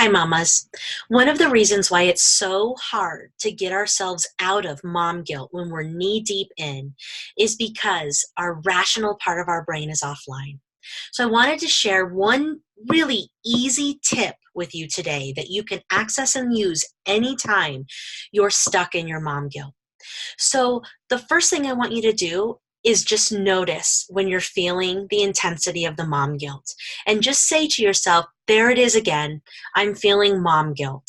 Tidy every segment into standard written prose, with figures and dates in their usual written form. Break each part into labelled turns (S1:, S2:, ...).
S1: Hi, mamas. One of the reasons why it's so hard to get ourselves out of mom guilt when we're knee deep in is because our rational part of our brain is offline. So I wanted to share one really easy tip with you today that you can access and use anytime you're stuck in your mom guilt. So the first thing I want you to do is just notice when you're feeling the intensity of the mom guilt and just say to yourself, there it is again, I'm feeling mom guilt.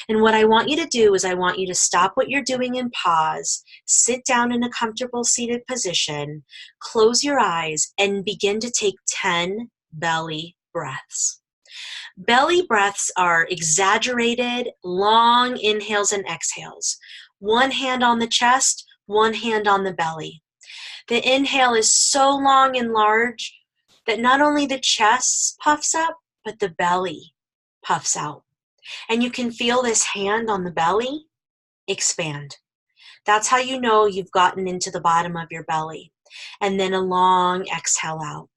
S1: And what I want you to do is I want you to stop what you're doing and pause, sit down in a comfortable seated position, close your eyes, and begin to take 10 belly breaths. Belly breaths are exaggerated, long inhales and exhales. One hand on the chest, one hand on the belly. The inhale is so long and large that not only the chest puffs up, but the belly puffs out. And you can feel this hand on the belly expand. That's how you know you've gotten into the bottom of your belly. And then a long exhale out.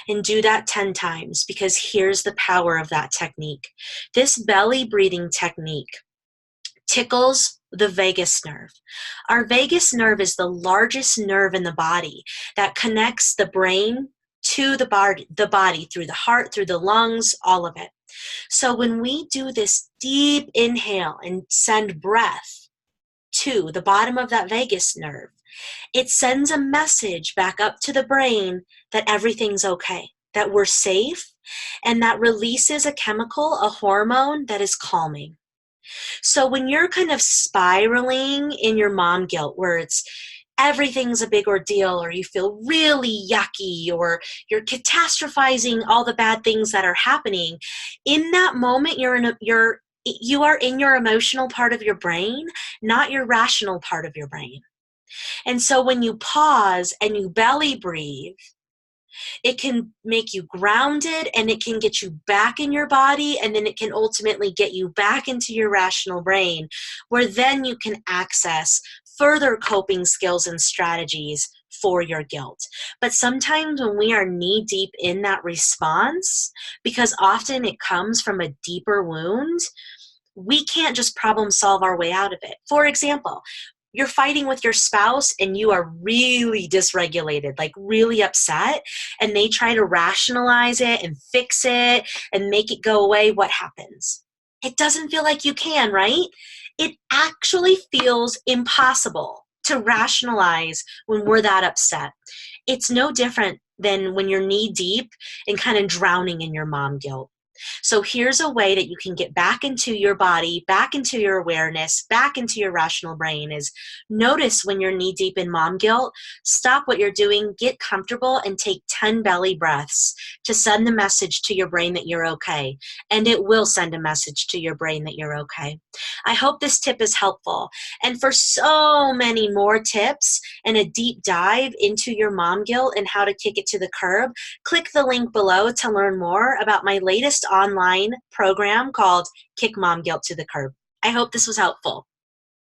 S1: And do that 10 times, because here's the power of that technique. This belly breathing technique tickles the vagus nerve. Our vagus nerve is the largest nerve in the body that connects the brain to the body through the heart, through the lungs, all of it. So when we do this deep inhale and send breath to the bottom of that vagus nerve, it sends a message back up to the brain that everything's okay, that we're safe, and that releases a chemical, a hormone that is calming. So when you're kind of spiraling in your mom guilt, where it's everything's a big ordeal, or you feel really yucky, or you're catastrophizing all the bad things that are happening, in that moment you are in your emotional part of your brain, not your rational part of your brain. And so when you pause and you belly breathe, it can make you grounded, and it can get you back in your body, and then it can ultimately get you back into your rational brain, where then you can access further coping skills and strategies for your guilt. But sometimes when we are knee deep in that response, because often it comes from a deeper wound, we can't just problem solve our way out of it. For example, you're fighting with your spouse and you are really dysregulated, like really upset, and they try to rationalize it and fix it and make it go away. What happens? It doesn't feel like you can, right? It actually feels impossible to rationalize when we're that upset. It's no different than when you're knee deep and kind of drowning in your mom guilt. So here's a way that you can get back into your body, back into your awareness, back into your rational brain is notice when you're knee deep in mom guilt, stop what you're doing, get comfortable, and take 10 belly breaths to send the message to your brain that you're okay. And it will send a message to your brain that you're okay. I hope this tip is helpful. And for so many more tips and a deep dive into your mom guilt and how to kick it to the curb, click the link below to learn more about my latest online program called Kick Mom Guilt to the Curb. I hope this was helpful.